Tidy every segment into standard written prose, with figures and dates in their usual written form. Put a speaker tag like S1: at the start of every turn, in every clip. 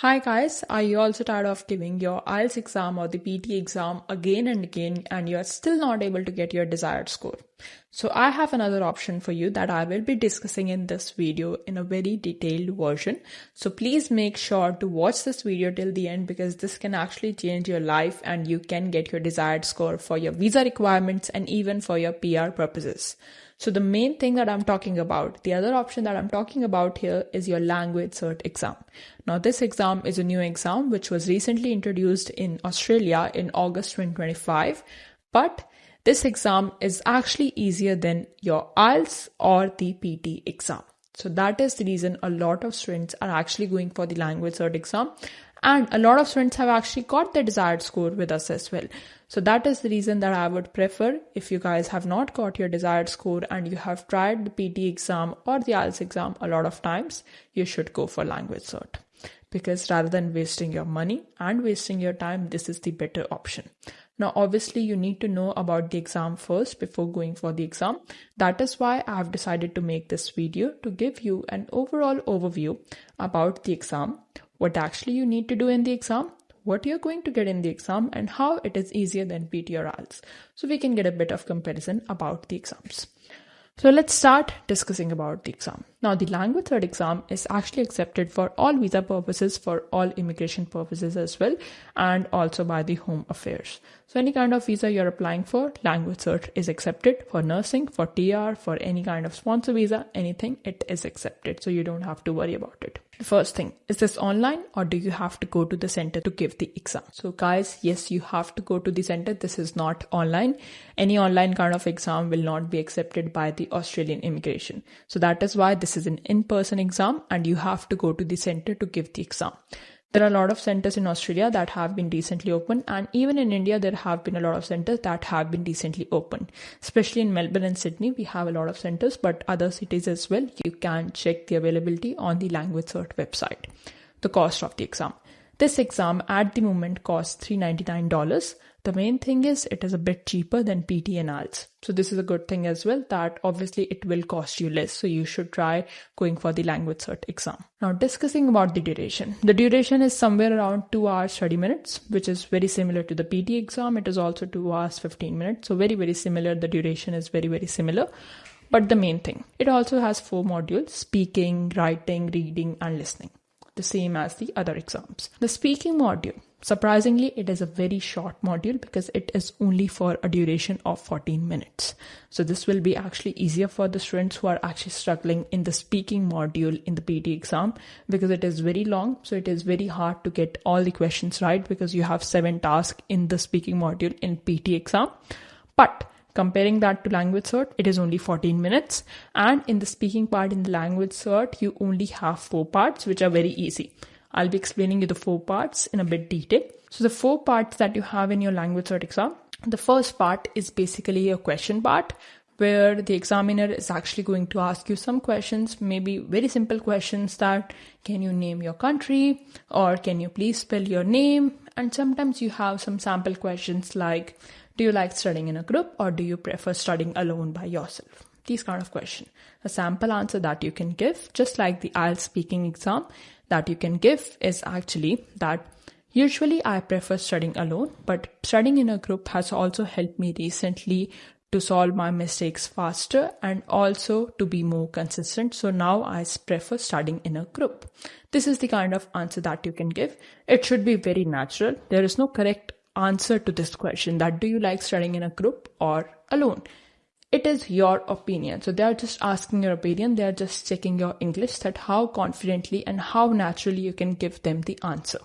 S1: Hi guys, are you also tired of giving your IELTS exam or the PT exam again and again and you're still not able to get your desired score? So I have another option for you that I will be discussing in this video in a very detailed version. So please make sure to watch this video till the end because this can actually change your life and you can get your desired score for your visa requirements and even for your PR purposes. So the main thing that I'm talking about, the other option that I'm talking about here is your LanguageCert exam. Now this exam is a new exam which was recently introduced in Australia in August 2025, but this exam is actually easier than your IELTS or the PT exam. So that is the reason a lot of students are actually going for the LanguageCert exam, and a lot of students have actually got their desired score with us as well. So that is the reason that I would prefer, if you guys have not got your desired score and you have tried the PT exam or the IELTS exam a lot of times, you should go for LanguageCert. Because rather than wasting your money and wasting your time, this is the better option. Now, obviously, you need to know about the exam first before going for the exam. That is why I have decided to make this video to give you an overall overview about the exam, what actually you need to do in the exam, what you're going to get in the exam, and how it is easier than PT or IELTS. So we can get a bit of comparison about the exams. So let's start discussing about the exam. Now, the LanguageCert exam is actually accepted for all visa purposes, for all immigration purposes as well, and also by the Home Affairs. So any kind of visa you're applying for, LanguageCert is accepted. For nursing, for TR, for any kind of sponsor visa, anything, it is accepted. So you don't have to worry about it. The first thing, is this online or do you have to go to the center to give the exam? So guys, yes, you have to go to the center. This is not online. Any online kind of exam will not be accepted by the Australian immigration. So that is why this is an in-person exam and you have to go to the center to give the exam. There are a lot of centers in Australia that have been recently opened, and even in India, there have been a lot of centers that have been recently opened. Especially in Melbourne and Sydney, we have a lot of centers, but other cities as well, you can check the availability on the LanguageCert website. The cost of the exam. This exam at the moment costs $399. The main thing is it is a bit cheaper than PT and IELTS. So this is a good thing as well, that obviously it will cost you less. So you should try going for the LanguageCert exam. Now discussing about the duration. The duration is somewhere around 2 hours 30 minutes, which is very similar to the PT exam. It is also 2 hours 15 minutes. So very similar. The duration is very similar. But the main thing, it also has 4 modules: speaking, writing, reading, and listening. The same as the other exams. The speaking module, surprisingly, it is a very short module because it is only for a duration of 14 minutes. So this will be actually easier for the students who are actually struggling in the speaking module in the PT exam because it is very long. So it is very hard to get all the questions right because you have 7 tasks in the speaking module in PT exam. But comparing that to LanguageCert, it is only 14 minutes. And in the speaking part in the LanguageCert, you only have 4 parts, which are very easy. I'll be explaining you the 4 parts in a bit detail. So the 4 parts that you have in your LanguageCert exam, the first part is basically a question part where the examiner is actually going to ask you some questions, maybe very simple questions that can you name your country or can you please spell your name? And sometimes you have some sample questions like, do you like studying in a group or do you prefer studying alone by yourself? These kind of questions. A sample answer that you can give, just like the IELTS speaking exam that you can give, is actually that usually I prefer studying alone, but studying in a group has also helped me recently to solve my mistakes faster and also to be more consistent. So now I prefer studying in a group. This is the kind of answer that you can give. It should be very natural. There is no correct answer to this question that do you like studying in a group or alone. It is your opinion. So they are just asking your opinion. They are just checking your English, that how confidently and how naturally you can give them the answer.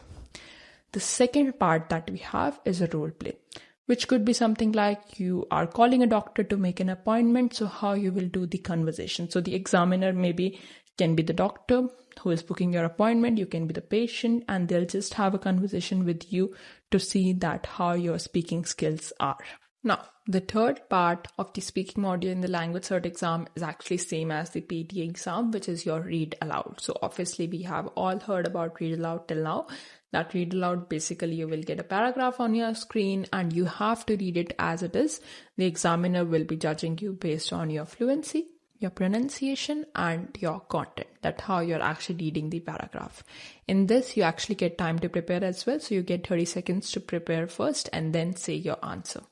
S1: The second part that we have is a role play, which could be something like you are calling a doctor to make an appointment. So how you will do the conversation. So the examiner maybe can be the doctor who is booking your appointment. You can be the patient and they'll just have a conversation with you to see that how your speaking skills are. Now, the third part of the speaking module in the LanguageCert exam is actually same as the PT exam, which is your read aloud. So obviously we have all heard about read aloud till now. That read aloud, basically you will get a paragraph on your screen and you have to read it as it is. The examiner will be judging you based on your fluency, your pronunciation, and your content. That's how you're actually reading the paragraph. In this, you actually get time to prepare as well. So you get 30 seconds to prepare first and then say your answer.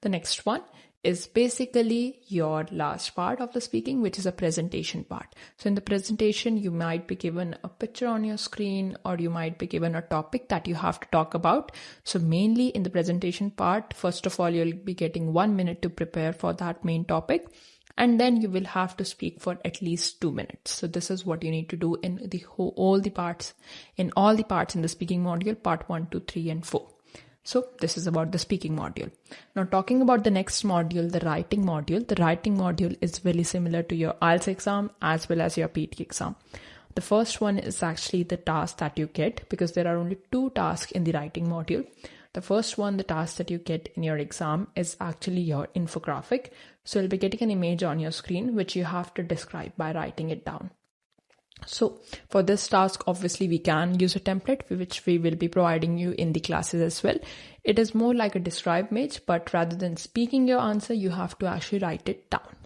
S1: The next one is basically your last part of the speaking, which is a presentation part. So in the presentation, you might be given a picture on your screen, or you might be given a topic that you have to talk about. So mainly in the presentation part, first of all, you'll be getting 1 minute to prepare for that main topic. And then you will have to speak for at least 2 minutes. So this is what you need to do in all the parts in the speaking module, part 1, 2, 3, and 4. So this is about the speaking module. Now talking about the next module, the writing module. The writing module is very similar to your IELTS exam as well as your PT exam. The first one is actually the task that you get, because there are only 2 tasks in the writing module. The first one, the task that you get in your exam, is actually your infographic. So you'll be getting an image on your screen, which you have to describe by writing it down. So for this task, obviously we can use a template, which we will be providing you in the classes as well. It is more like a describe image, but rather than speaking your answer, you have to actually write it down.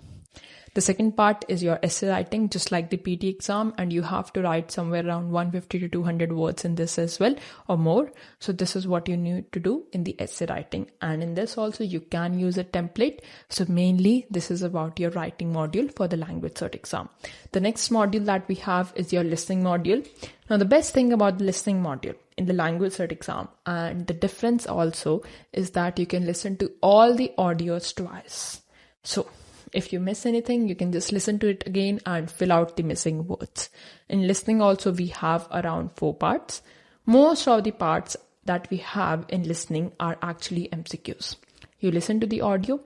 S1: The second part is your essay writing, just like the PT exam, and you have to write somewhere around 150 to 200 words in this as well, or more. So this is what you need to do in the essay writing. And in this also, you can use a template. So mainly this is about your writing module for the LanguageCert exam. The next module that we have is your listening module. Now the best thing about the listening module in the LanguageCert exam, and the difference also, is that you can listen to all the audios twice. So if you miss anything, you can just listen to it again and fill out the missing words. In listening also, we have around 4 parts. Most of the parts that we have in listening are actually MCQs. You listen to the audio.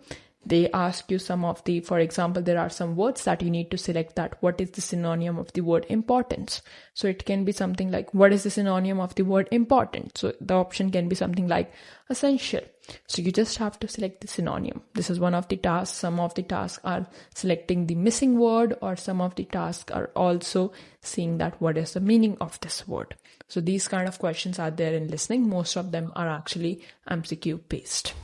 S1: They ask you some of the, for example, there are some words that you need to select that what is the synonym of the word importance. So it can be something like, what is the synonym of the word important? So the option can be something like essential. So you just have to select the synonym. This is one of the tasks. Some of the tasks are selecting the missing word, or some of the tasks are also seeing that what is the meaning of this word. So these kind of questions are there in listening. Most of them are actually MCQ based.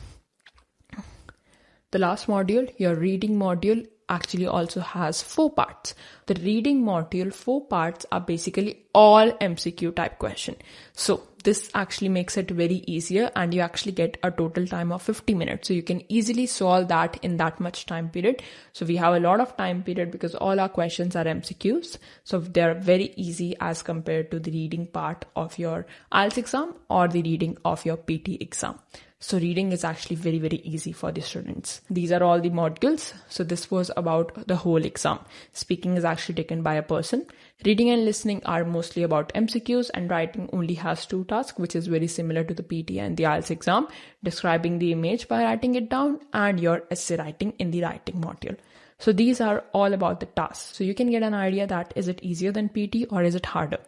S1: The last module, your reading module, actually also has 4 parts. The reading module, 4 parts are basically all MCQ type question. So this actually makes it very easier, and you actually get a total time of 50 minutes. So you can easily solve that in that much time period. So we have a lot of time period because all our questions are MCQs. So they're very easy as compared to the reading part of your IELTS exam or the reading of your PT exam. So reading is actually very, very easy for the students. These are all the modules. So this was about the whole exam. Speaking is actually taken by a person. Reading and listening are mostly about MCQs, and writing only has 2 tasks, which is very similar to the PT and the IELTS exam, describing the image by writing it down, and your essay writing in the writing module. So these are all about the tasks. So you can get an idea that is it easier than PT or is it harder?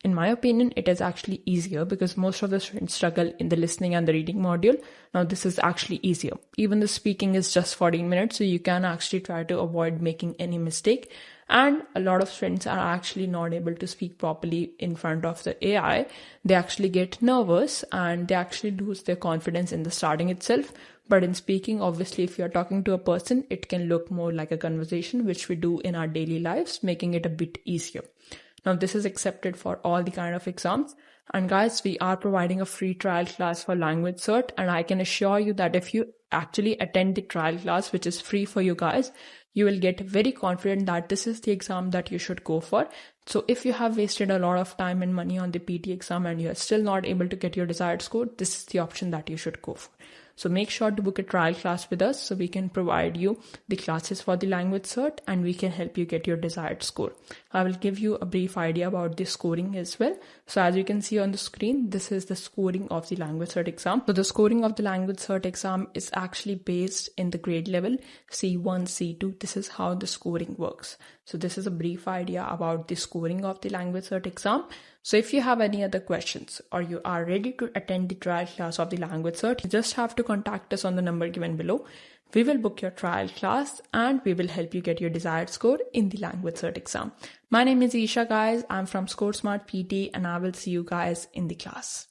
S1: In my opinion, it is actually easier because most of the students struggle in the listening and the reading module. Now this is actually easier. Even the speaking is just 14 minutes, so you can actually try to avoid making any mistake. And a lot of students are actually not able to speak properly in front of the AI. They actually get nervous and they actually lose their confidence in the starting itself. But in speaking, obviously, if you're talking to a person, it can look more like a conversation, which we do in our daily lives, making it a bit easier. Now, this is accepted for all the kind of exams. And guys, we are providing a free trial class for LanguageCert. And I can assure you that if you actually attend the trial class, which is free for you guys, you will get very confident that this is the exam that you should go for. So if you have wasted a lot of time and money on the PT exam and you are still not able to get your desired score, this is the option that you should go for. So make sure to book a trial class with us so we can provide you the classes for the LanguageCert and we can help you get your desired score. I will give you a brief idea about the scoring as well. So as you can see on the screen, this is the scoring of the LanguageCert exam. So the scoring of the LanguageCert exam is actually based in the grade level C1, C2. This is how the scoring works. So this is a brief idea about the scoring of the LanguageCert exam. So if you have any other questions or you are ready to attend the trial class of the LanguageCert, you just have to contact us on the number given below. We will book your trial class and we will help you get your desired score in the LanguageCert exam. My name is Isha guys. I'm from Score Smart PT and I will see you guys in the class.